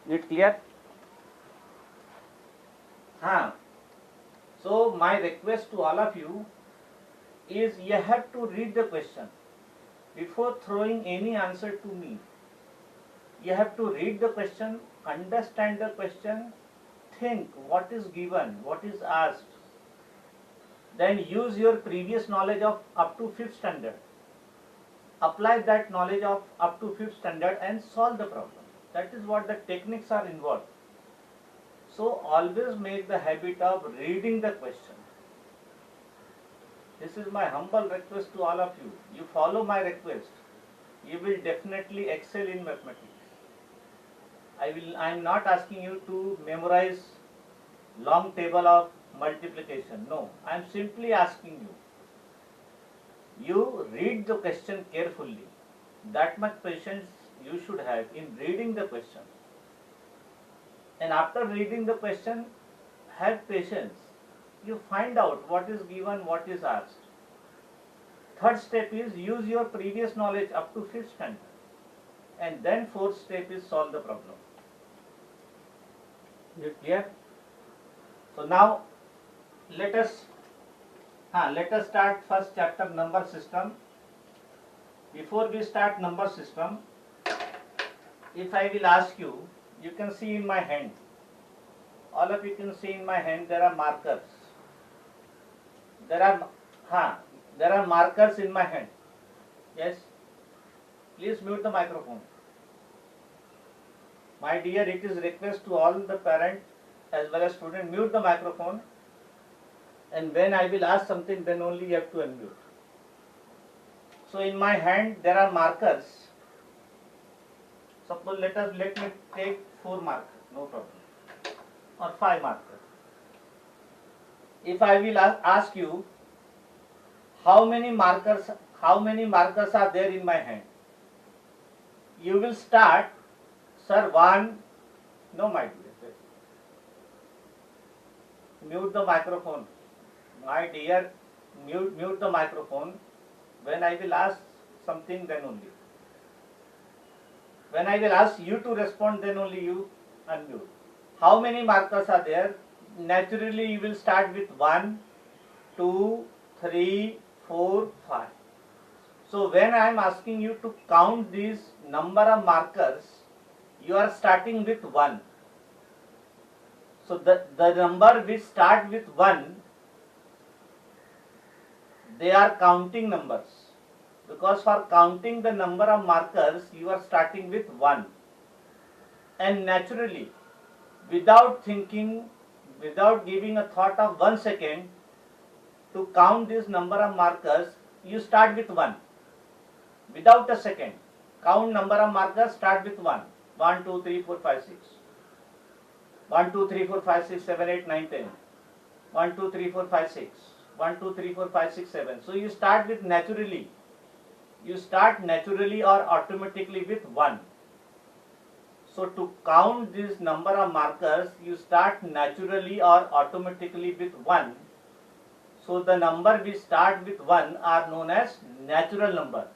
It clear? So my request to all of you is you have to read the question before throwing any answer to me. You have to read the question, understand the question, think what is given, what is asked, then use your previous knowledge of up to 5th standard. Apply that knowledge of up to 5th standard and solve the problem. That is what the techniques are involved. So always make the habit of reading the question. This is my humble request to all of you. You follow my request, you will definitely excel in mathematics. I am not asking you to memorize long table of multiplication. No, I am simply asking you. You read the question carefully. That much patience you should have in reading the question. And after reading the question, have patience. You find out what is given, what is asked. Third step is use your previous knowledge up to 5th standard. And then fourth step is solve the problem. Is it clear? So now let us start first chapter, number system. Before we start number system, if I will ask you, you can see in my hand, all of you can see in my hand there are markers. There are markers in my hand. Yes? Please mute the microphone. My dear, it is request to all the parents as well as students, mute the microphone, and when I will ask something, then only you have to unmute. So in my hand there are markers. Suppose let me take 4 markers, no problem, or 5 markers. If I will ask you how many markers are there in my hand, you will start, sir, 1. No, my dear, mute the microphone. My dear, mute the microphone. When I will ask something, then only. When I will ask you to respond, then only you unmute. How many markers are there? Naturally, you will start with 1, 2, 3, 4, 5. So when I am asking you to count these number of markers, you are starting with 1. So the number which start with 1, they are counting numbers. Because for counting the number of markers, you are starting with 1. And naturally, without thinking, without giving a thought of 1 second, to count this number of markers, you start with 1. Without a second, count number of markers, start with 1. 1, 2, 3, 4, 5, 6. 1, 2, 3, 4, 5, 6, 7, 8, 9, 10. 1, 2, 3, 4, 5, 6. 1, 2, 3, 4, 5, 6, 7. So you start with naturally. You start naturally or automatically with 1. So to count this number of markers, you start naturally or automatically with 1. So the number which start with 1 are known as natural number,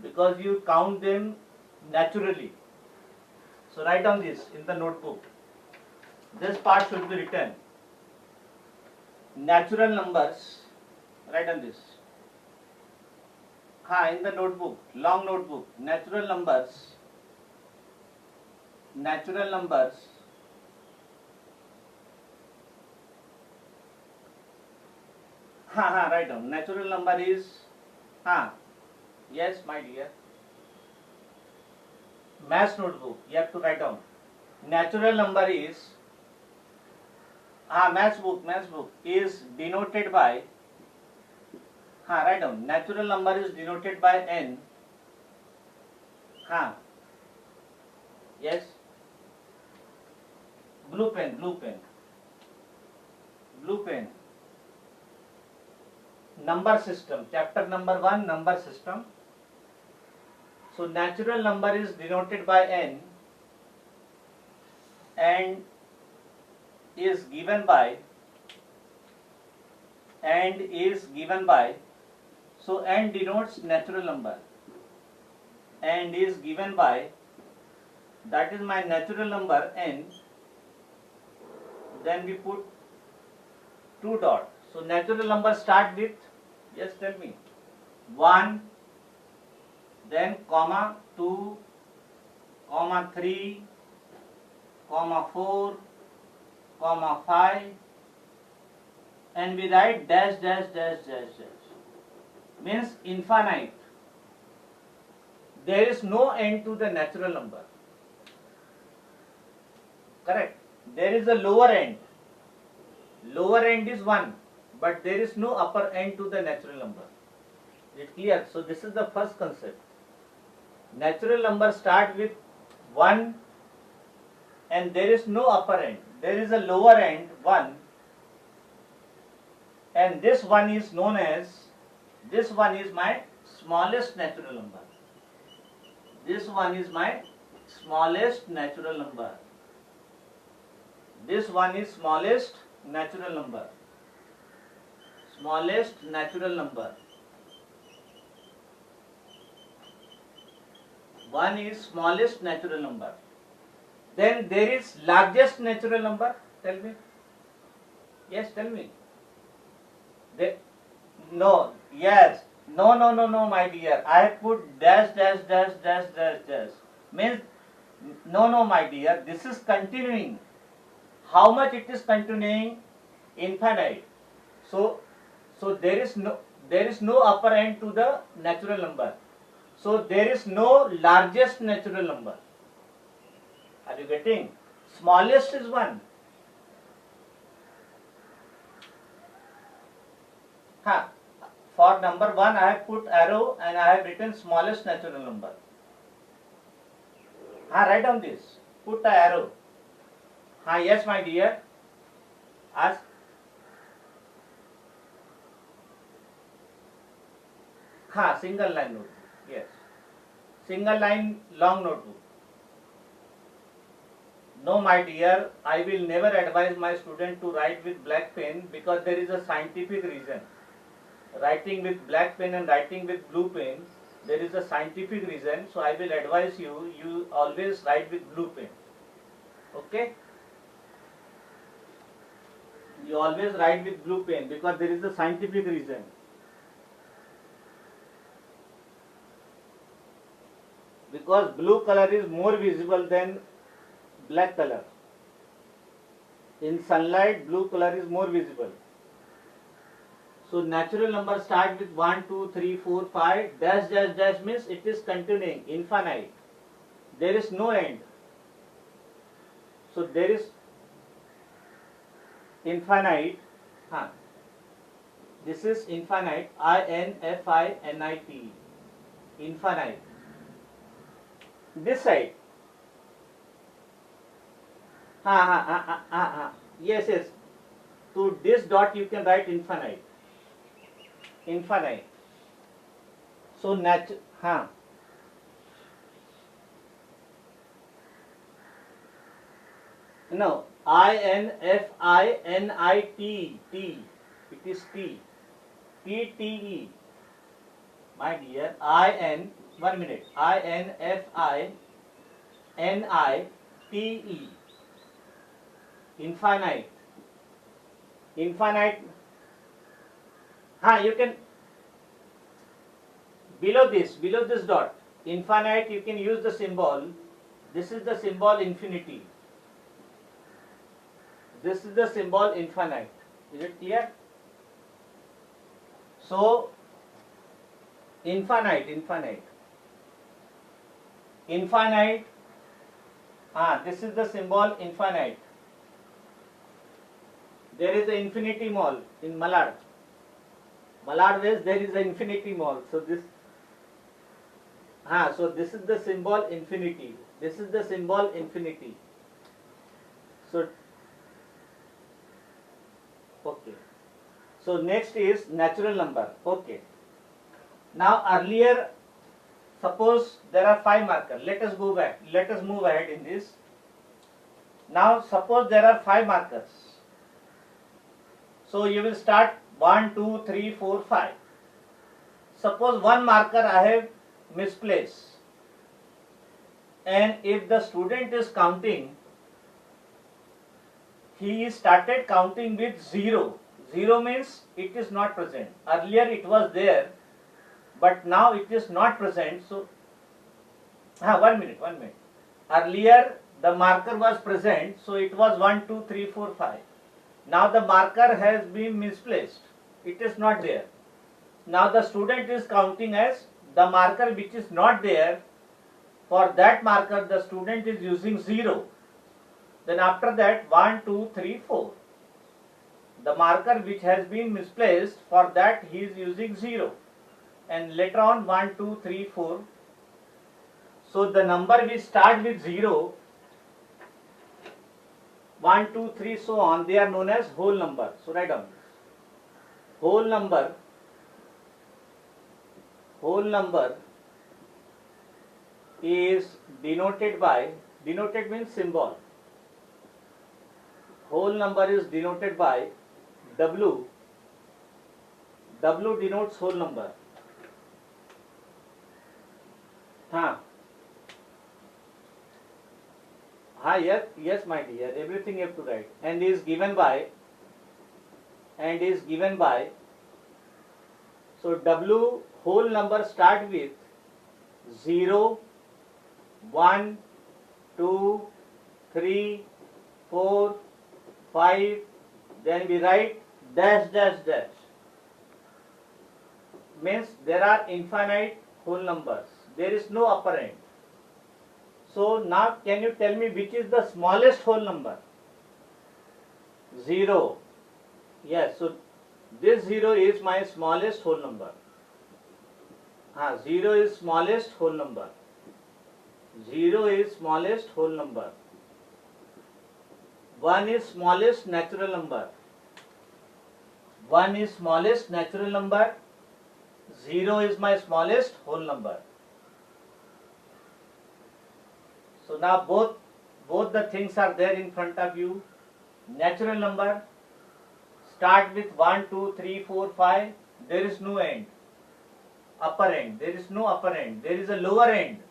because you count them naturally. So write down this in the notebook. This part should be written. Natural numbers, write on this. In the notebook, long notebook. Natural numbers write down. Natural number is, yes, my dear. Maths notebook, you have to write down. Natural number is, maths book is denoted by, write down. Natural number is denoted by n. Yes. Blue pen. Number system, chapter number 1, number system. So natural number is denoted by n and is given by, so n denotes natural number and is given by that is my natural number n, then we put 2 dot. So natural number start with, yes tell me, 1, then comma 2, comma 3, comma 4, comma 5, and we write dash dash dash dash dash, means infinite. There is no end to the natural number. Correct. There is a lower end. Lower end is 1, but there is no upper end to the natural number. Is it clear? So this is the first concept. Natural number start with 1 and there is no upper end. There is a lower end 1, and this one is known as, this one is my smallest natural number. This one is my smallest natural number. This one is smallest natural number. Smallest natural number. One is smallest natural number. Then there is largest natural number. Tell me. Yes, tell me. No, yes. No, my dear. I have put dash, dash, dash, dash, dash, dash. Means, no, my dear. This is continuing. How much it is continuing? Infinite. So there is no upper end to the natural number. So there is no largest natural number. Are you getting? Smallest is 1. For number 1 I have put arrow and I have written smallest natural number. Write down this. Put the arrow. Yes my dear. Ask. Single line notebook. Yes. Single line long notebook. No my dear, I will never advise my student to write with black pen because there is a scientific reason. Writing with black pen and writing with blue pen, there is a scientific reason. So I will advise you, you always write with blue pen. Okay? You always write with blue pen because there is a scientific reason. Because blue color is more visible than black color. In sunlight, blue color is more visible. So natural number start with 1, 2, 3, 4, 5, dash, dash, dash means it is continuing, infinite. There is no end. So there is infinite. This is infinite. I-N-F-I-N-I-T. Infinite. This side. Yes. To this dot you can write infinite. Infinite. So No, I-N-F-I-N-I-T. T. It is T. P-T-E. My dear, one minute. I-N-F-I-N-I-T-E. Infinite. Infinite. You can, below this dot, infinite, you can use the symbol. This is the symbol infinity. This is the symbol infinite. Is it clear? So, infinite. This is the symbol infinite. There is an infinity mall in Malad. Malad West, there is an infinity mall. So this is the symbol infinity. This is the symbol infinity. So, okay. So next is natural number. Okay. Now earlier, suppose there are 5 markers. Let us go back. Let us move ahead in this. Now suppose there are 5 markers. So you will start 1, 2, 3, 4, 5. Suppose one marker I have misplaced. and if the student is counting, he started counting with 0. 0 means it is not present. Earlier it was there, but now it is not present. So, 1 minute. Earlier the marker was present, so it was 1, 2, 3, 4, 5. Now the marker has been misplaced. It is not there. Now the student is counting as the marker which is not there. For that marker the student is using 0. Then after that 1, 2, 3, 4. The marker which has been misplaced, for that he is using 0. And later on 1, 2, 3, 4. So the number we start with 0, 1, 2, 3, so on, they are known as whole number. So write down this. Whole number is denoted means symbol. Whole number is denoted by W. W denotes whole number. Yes, my dear, everything you have to write. And is given by, so W whole number start with 0, 1, 2, 3, 4, 5, then we write dash dash dash. Means there are infinite whole numbers. There is no upper end. So now can you tell me which is the smallest whole number? 0. Yes, so this 0 is my smallest whole number. 0 is smallest whole number. 0 is smallest whole number. 1 is smallest natural number. 1 is smallest natural number. 0 is my smallest whole number. So now both the things are there in front of you. Natural number start with 1, 2, 3, 4, 5. There is no end. Upper end. There is no upper end. There is a lower end.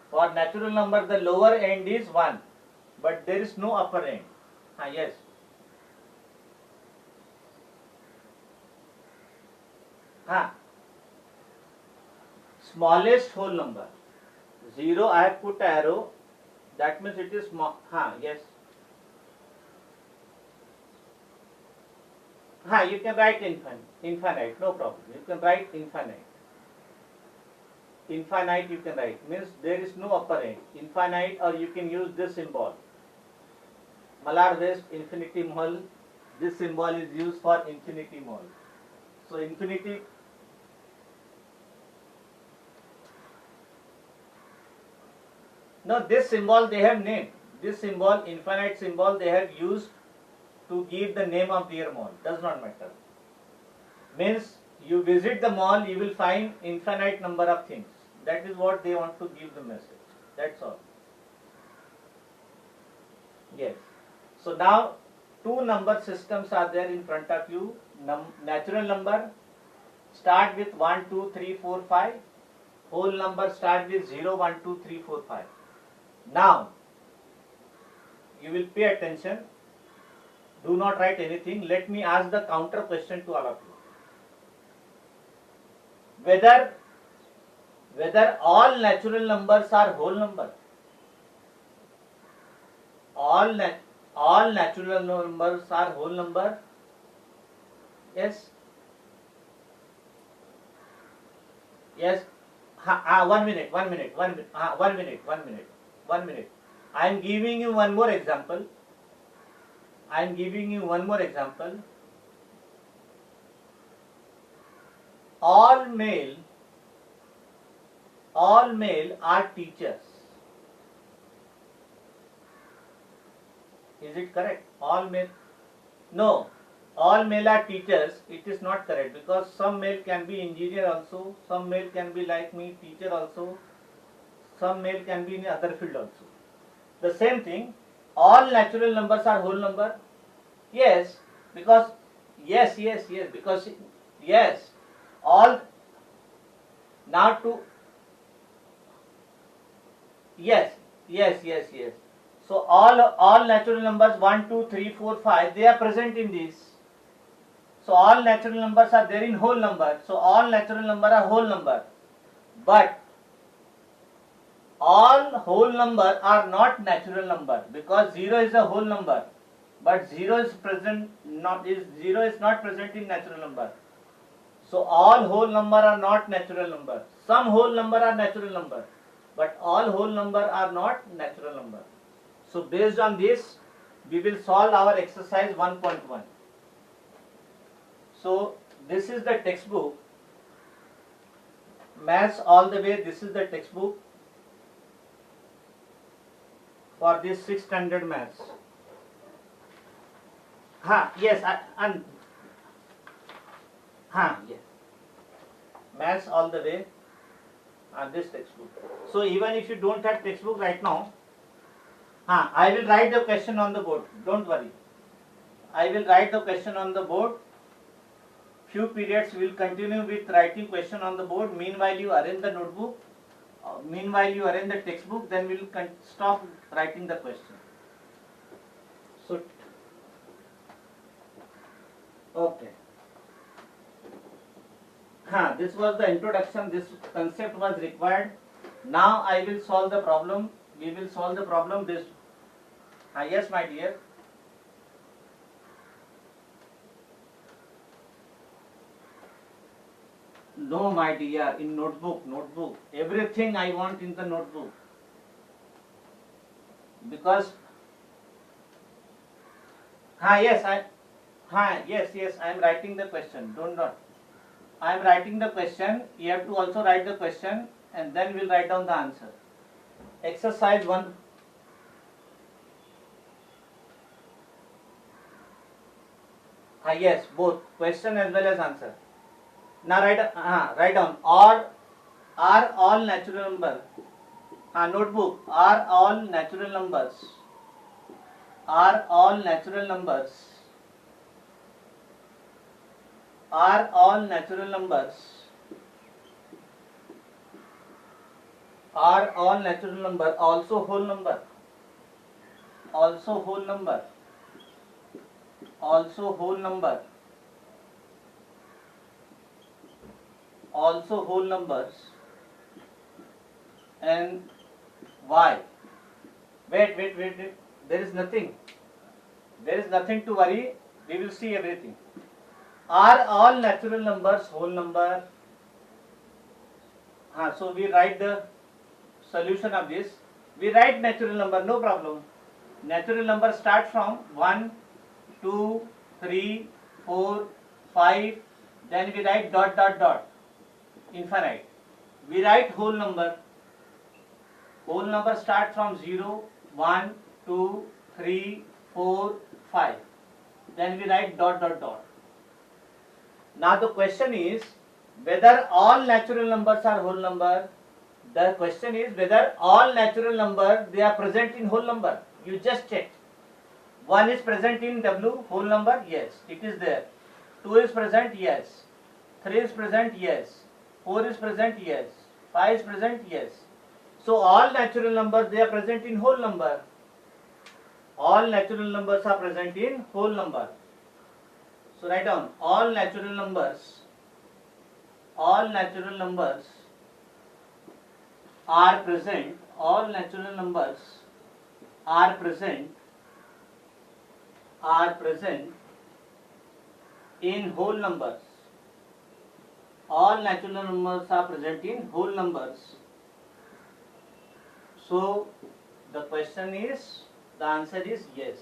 For natural number the lower end is 1. But there is no upper end. Yes. Smallest whole number. 0 I have put arrow. That means it is small. Yes. You can write infinite. No problem. You can write infinite. Infinite you can write. Means there is no upper end. Infinite, or you can use this symbol. Malad West Infinity Mall. This symbol is used for Infinity Mall. So infinity. No, this symbol they have named. This symbol, infinite symbol, they have used to give the name of their mall. Does not matter. Means you visit the mall, you will find infinite number of things. That is what they want to give the message. That's all. Yes. So now two number systems are there in front of you. Natural number start with 1, 2, 3, 4, 5. Whole number start with 0, 1, 2, 3, 4, 5. Now you will pay attention. Do not write anything. Let me ask the counter question to all of you. Whether all natural numbers are whole number. All natural numbers are whole number. Yes. Yes. 1 minute. 1 minute. I am giving you one more example. All male are teachers. Is it correct? All male? No. All male are teachers. It is not correct, because some male can be engineer also. Some male can be like me, teacher also. Some male can be in other field also. The same thing. All natural numbers are whole number. Yes, because because yes, all now to Yes, yes. So all natural numbers 1, 2, 3, 4, 5, they are present in this. So all natural numbers are there in whole number. So all natural number are whole number. But all whole number are not natural number, because 0 is a whole number, but 0 is not present in natural number. So all whole number are not natural number. Some whole number are natural number, but all whole number are not natural number. So based on this, we will solve our exercise 1.1. So this is the textbook, Maths All the Way. This is the textbook for this 6th standard maths. Yes. Maths All the Way, this textbook. So even if you don't have textbook right now, I will write the question on the board. Don't worry. I will write the question on the board. Few periods we will continue with writing question on the board. Meanwhile, you arrange the notebook. Meanwhile, you arrange the textbook. Then we will stop writing the question. So, okay. This was the introduction. This concept was required. Now I will solve the problem. We will solve the problem. This. Yes, my dear. No, my dear. In notebook. Everything I want in the notebook. Because. Yes, I am writing the question. I am writing the question. You have to also write the question, and then we'll write down the answer. Exercise 1. Yes, both question as well as answer. Now write down. Are all natural numbers? Notebook. Are all natural numbers? Are all natural numbers? Are all natural numbers? Are all natural number also whole number? Also whole number. Also whole number. Also whole numbers. And why? Wait. There is nothing. There is nothing to worry. We will see everything. Are all natural numbers whole number? So we write the solution of this. We write natural number, no problem. Natural number start from 1, 2, 3, 4, 5. Then we write dot. Infinite. We write whole number. Whole number start from 0, 1, 2, 3, 4, 5. Then we write dot. Now the question is whether all natural numbers are whole number. The question is whether all natural numbers they are present in whole number. You just check. 1 is present in W whole number. Yes, it is there. 2 is present. Yes. 3 is present. Yes. 4 is present. Yes. 5 is present. Yes. So all natural numbers they are present in whole number. All natural numbers are present in whole number. So write down all natural numbers. All natural numbers are present. All natural numbers are present. Are present in whole numbers. All natural numbers are present in whole numbers. So the question is, the answer is yes.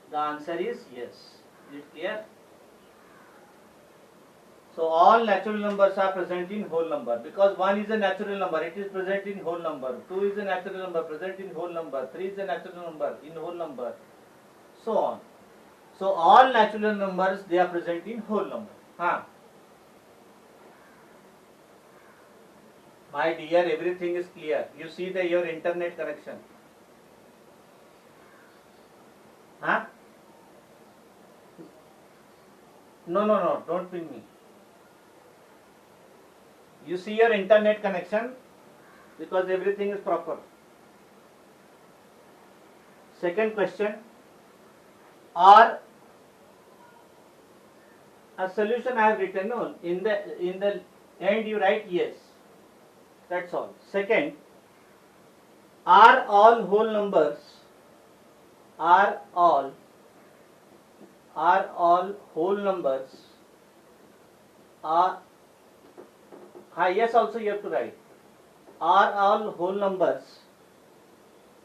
The answer is yes. Is it clear? So all natural numbers are present in whole number, because 1 is a natural number, it is present in whole number. 2 is a natural number, present in whole number. 3 is a natural number, in whole number. So on. So all natural numbers they are present in whole number. My dear, everything is clear. You see your internet connection. No, don't ping me. You see your internet connection. because everything is proper. Second question, or a solution I have written, no, in the end you write yes, that's all. Second, are all whole numbers are all whole numbers are yes, also you have to write, are all whole numbers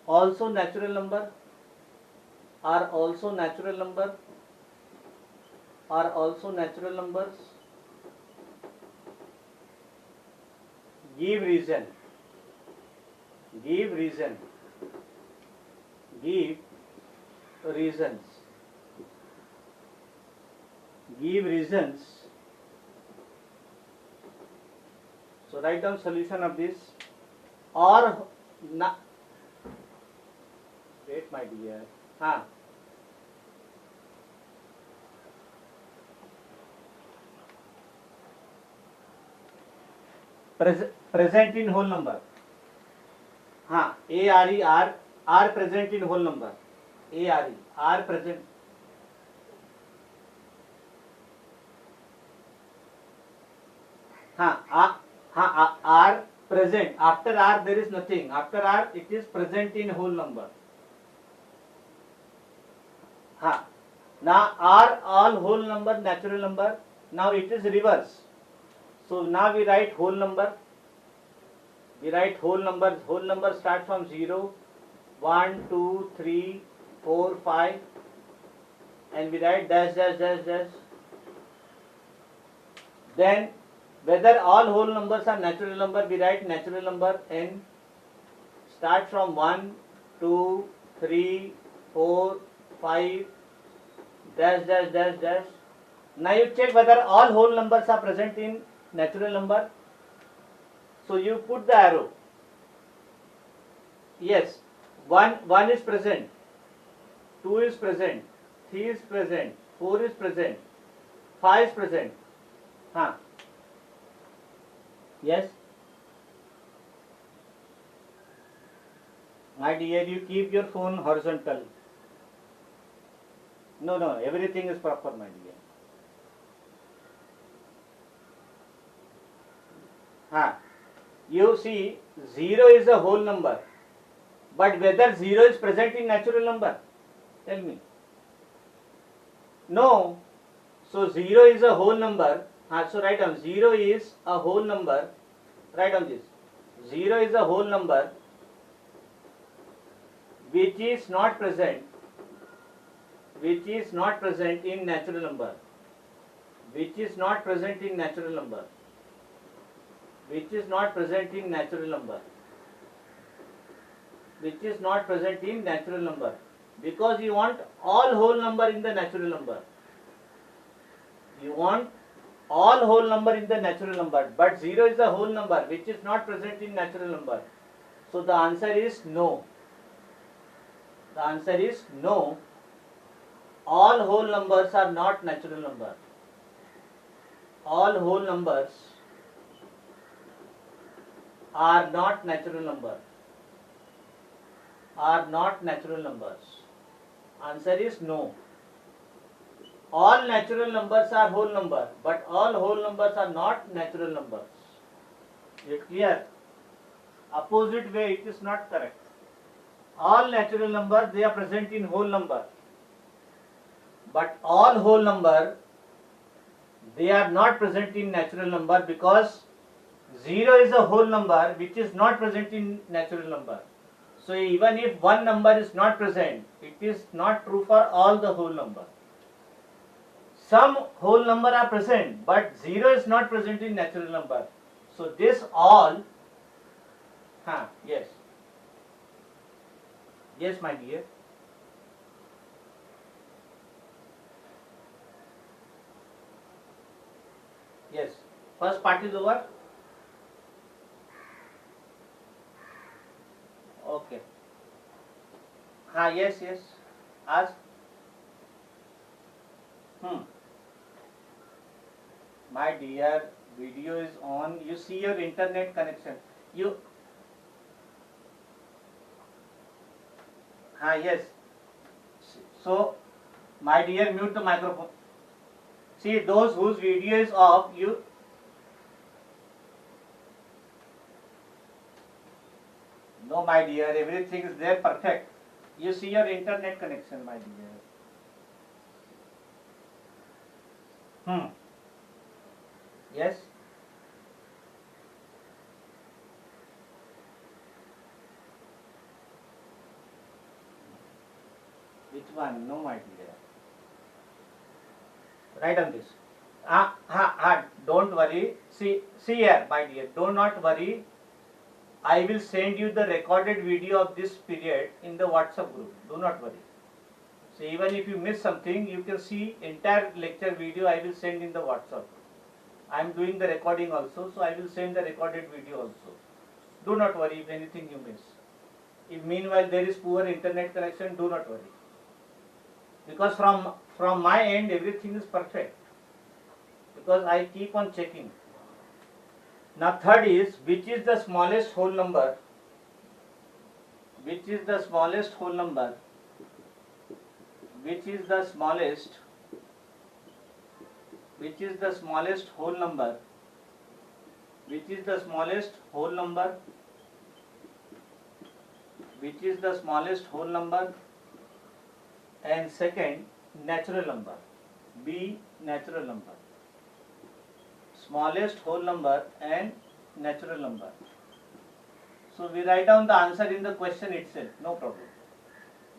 also natural number, are also natural number, are also natural numbers? Give reason, give reason, give reasons, give reasons. So write down solution of this. Or wait my dear, present in whole number, A R E are present in whole number, A R E are present, are present. After R there is nothing, after R it is present in whole number. Now are all whole number natural number? Now it is reverse. So now we write whole number. We write whole numbers. Whole number start from 0, 1, 2, 3, 4, 5, and we write dash dash dash dash. Then whether all whole numbers are natural number, we write natural number n. Start from 1, 2, 3, 4, 5, dash dash dash dash. Now you check whether all whole numbers are present in natural number. So you put the arrow. Yes, 1 is present, 2 is present, 3 is present, 4 is present, 5 is present. Yes. My dear, you keep your phone horizontal. No, everything is proper, my dear. You see, 0 is a whole number, but whether 0 is present in natural number? Tell me. No. So 0 is a whole number. So write down 0 is a whole number. Write down this. 0 is a whole number which is not present in natural number. Which is not present in natural number. Which is not present in natural number. Which is not present in natural number. Because you want all whole number in the natural number. You want all whole number in the natural number. But 0 is a whole number which is not present in natural number. So the answer is no. The answer is no. All whole numbers are not natural number. All whole numbers are not natural number. Are not natural numbers. Answer is no. All natural numbers are whole number, but all whole numbers are not natural numbers. Is it clear? Opposite way it is not correct. All natural numbers, they are present in whole number, but all whole number, they are not present in natural number, because 0 is a whole number which is not present in natural number. So even if one number is not present, it is not true for all the whole number. Some whole number are present, but 0 is not present in natural number. So this all, yes. Yes, my dear. Yes. First part is over. Okay. Yes. Ask. My dear, video is on. You see your internet connection. Yes. So, my dear, mute the microphone. See, those whose video is off, you. No, my dear, everything is there perfect. You see your internet connection, my dear. Yes. Which one? No, my dear. Write on this. Don't worry. See here, my dear. Do not worry. I will send you the recorded video of this period in the WhatsApp group. Do not worry. So even if you miss something, you can see entire lecture video I will send in the WhatsApp. I am doing the recording also, so I will send the recorded video also. Do not worry if anything you miss. If meanwhile there is poor internet connection, do not worry. Because from my end everything is perfect. Because I keep on checking. Now third is, which is the smallest whole number? Which is the smallest whole number? Which is the smallest? Which is the smallest whole number? Which is the smallest whole number? Which is the smallest whole number? And second, natural number. B, natural number. Smallest whole number and natural number. So we write down the answer in the question itself, no problem.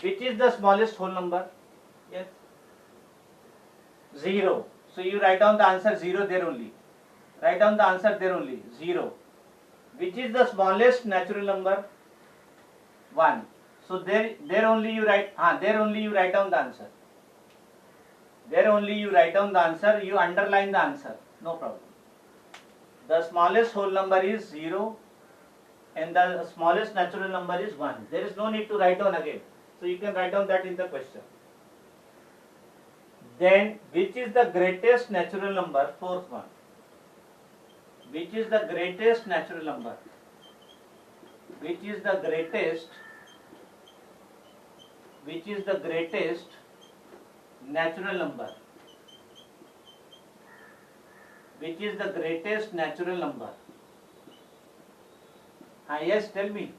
Which is the smallest whole number? Yes. 0. So you write down the answer 0 there only. Write down the answer there only, 0. Which is the smallest natural number? 1. So there only you write down the answer. There only you write down the answer, you underline the answer, no problem. The smallest whole number is 0 and the smallest natural number is 1. There is no need to write down again. So you can write down that in the question. Then which is the greatest natural number? Fourth one. Which is the greatest natural number? Which is the greatest? Which is the greatest natural number? Which is the greatest natural number? Yes, tell me.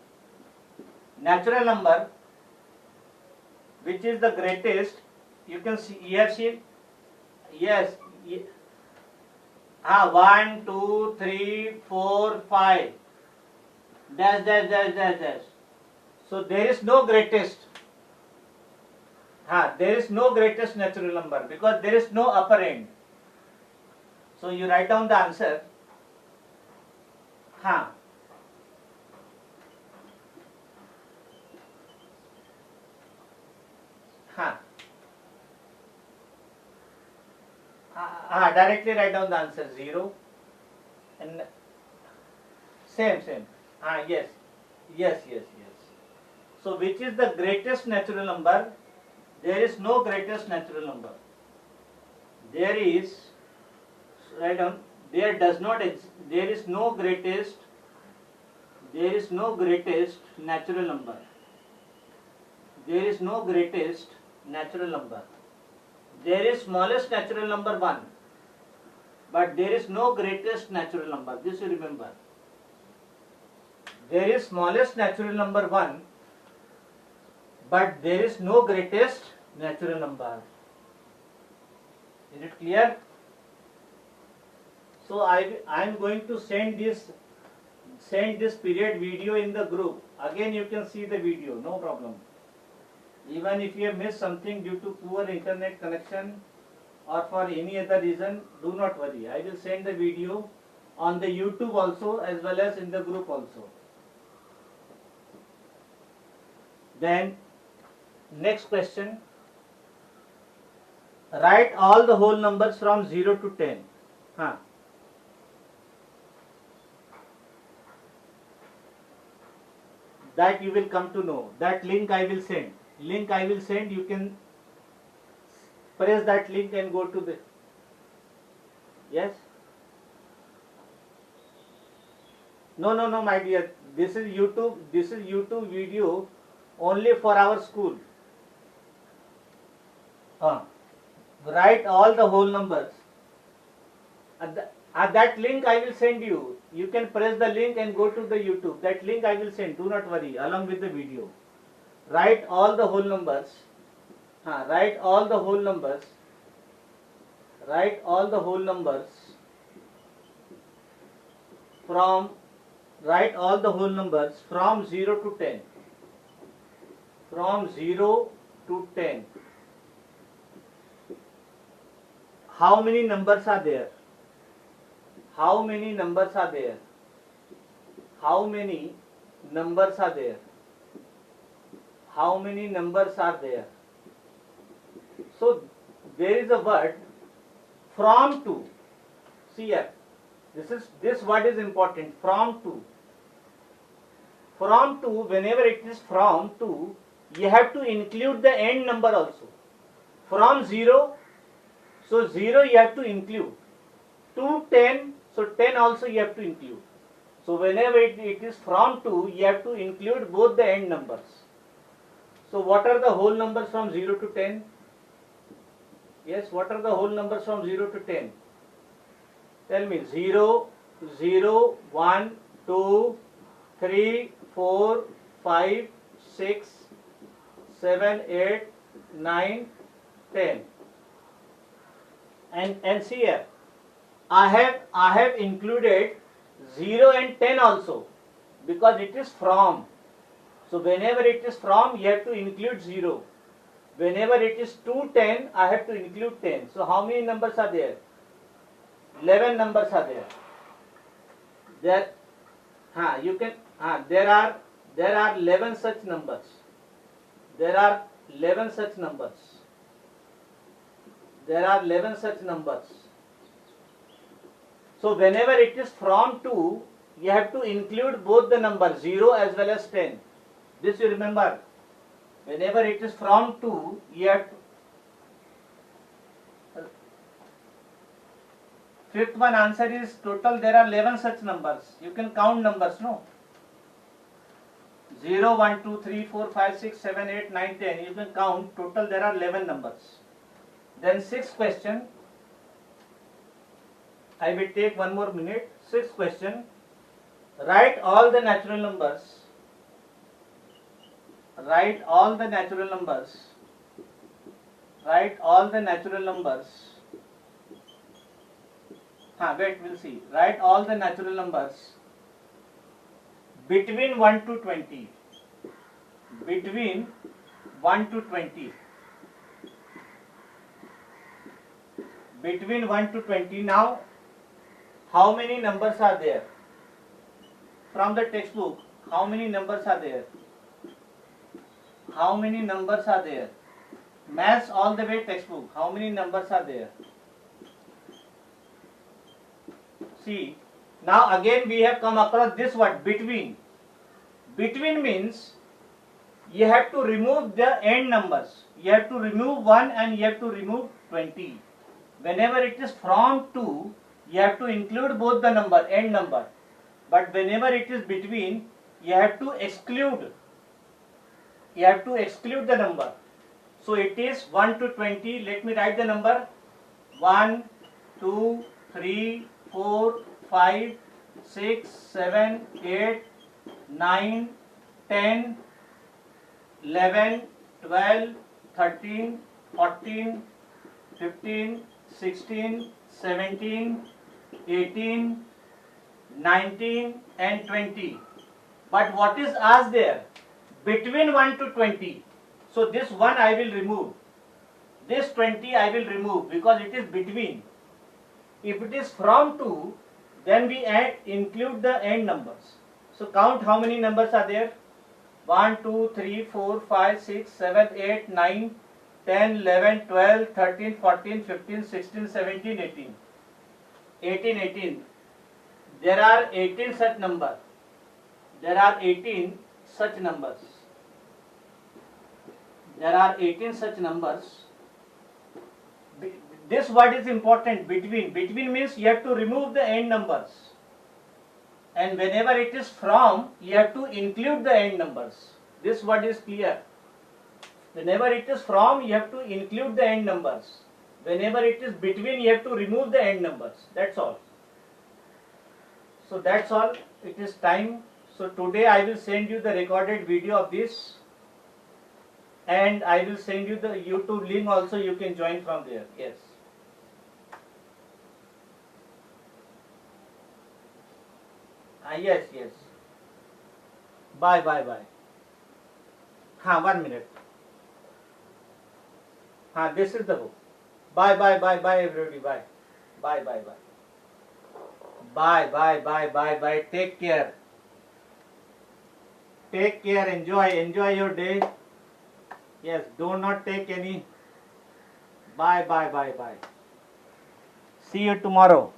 Natural number, which is the greatest? You can see, you have seen? Yes. 1, 2, 3, 4, 5. Dash, dash, dash, dash, dash. So there is no greatest. There is no greatest natural number because there is no upper end. So you write down the answer. Directly write down the answer 0 and same. Yes. So which is the greatest natural number? There is no greatest natural number. There is, write down, there does not exist, there is no greatest natural number. There is no greatest natural number. There is smallest natural number 1, but there is no greatest natural number. This you remember. There is smallest natural number 1, but there is no greatest natural number. Is it clear? So I am going to send this period video in the group. Again you can see the video, no problem. Even if you have missed something due to poor internet connection or for any other reason, do not worry. I will send the video on the YouTube also as well as in the group also. Then next question. Write all the whole numbers from 0 to 10. That you will come to know. That link I will send. You can press that link and go to the. Yes? No, my dear. This is YouTube video only for our school. Write all the whole numbers. At that link I will send you. You can press the link and go to the YouTube. That link I will send. Do not worry. Along with the video. Write all the whole numbers. Write all the whole numbers. Write all the whole numbers from. Write all the whole numbers from 0 to 10. From 0 to 10. How many numbers are there? How many numbers are there? How many numbers are there? How many numbers are there? So there is a word from to. See here. This word is important. From to. From to, whenever it is from to, you have to include the end number also. From 0, so 0 you have to include. To 10, so 10 also you have to include. So whenever it is from to, you have to include both the end numbers. So what are the whole numbers from 0 to 10? Yes, what are the whole numbers from 0 to 10? Tell me. 0, 0, 1, 2, 3, 4, 5, 6, 7, 8, 9, 10. And see here, I have included 0 and 10 also, because it is from. So whenever it is from, you have to include 0. Whenever it is to 10, I have to include 10. So how many numbers are there? 11 numbers are there. There are 11 such numbers. There are 11 such numbers. There are 11 such numbers. So whenever it is from to, you have to include both the numbers 0 as well as 10. This you remember. Whenever it is from to, you have to. Fifth one answer is total there are 11 such numbers. You can count numbers, no? 0, 1, 2, 3, 4, 5, 6, 7, 8, 9, 10. You can count. Total there are 11 numbers. Then sixth question. I will take one more minute. Sixth question. Write all the natural numbers. Write all the natural numbers. Write all the natural numbers. Wait, we'll see. Write all the natural numbers between 1 to 20. Between 1 to 20. Between 1 to 20. Now, how many numbers are there? From the textbook, how many numbers are there? How many numbers are there? Maths all the way textbook. How many numbers are there? See, now again we have come across this word between. Between means you have to remove the end numbers. You have to remove 1 and you have to remove 20. Whenever it is from 2, you have to include both the number, end number. But whenever it is between, you have to exclude. You have to exclude the number. So it is 1 to 20. Let me write the number. 1, 2, 3, 4, 5, 6, 7, 8, 9, 10, 11, 12, 13, 14, 15, 16, 17, 18, 19 and 20. But what is asked there? Between 1 to 20. So this 1 I will remove. This 20 I will remove because it is between. If it is from 2, then we include the end numbers. So count how many numbers are there. 1, 2, 3, 4, 5, 6, 7, 8, 9, 10, 11, 12, 13, 14, 15, 16, 17, 18. 18. There are 18 such numbers. There are 18 such numbers. There are 18 such numbers. This word is important, between. Between means you have to remove the end numbers. And whenever it is from, you have to include the end numbers. This word is clear. Whenever it is from, you have to include the end numbers. Whenever it is between, you have to remove the end numbers. That's all. So that's all. It is time. So today I will send you the recorded video of this, and I will send you the YouTube link also. You can join from there. Yes. Yes, yes. Bye, bye, bye. 1 minute. This is the book. Bye, bye, bye, bye, everybody. Bye. Bye, bye, bye. Bye, bye, bye, bye, bye. Take care. Take care. Enjoy your day. Yes, do not take any. Bye, bye, bye, bye. See you tomorrow.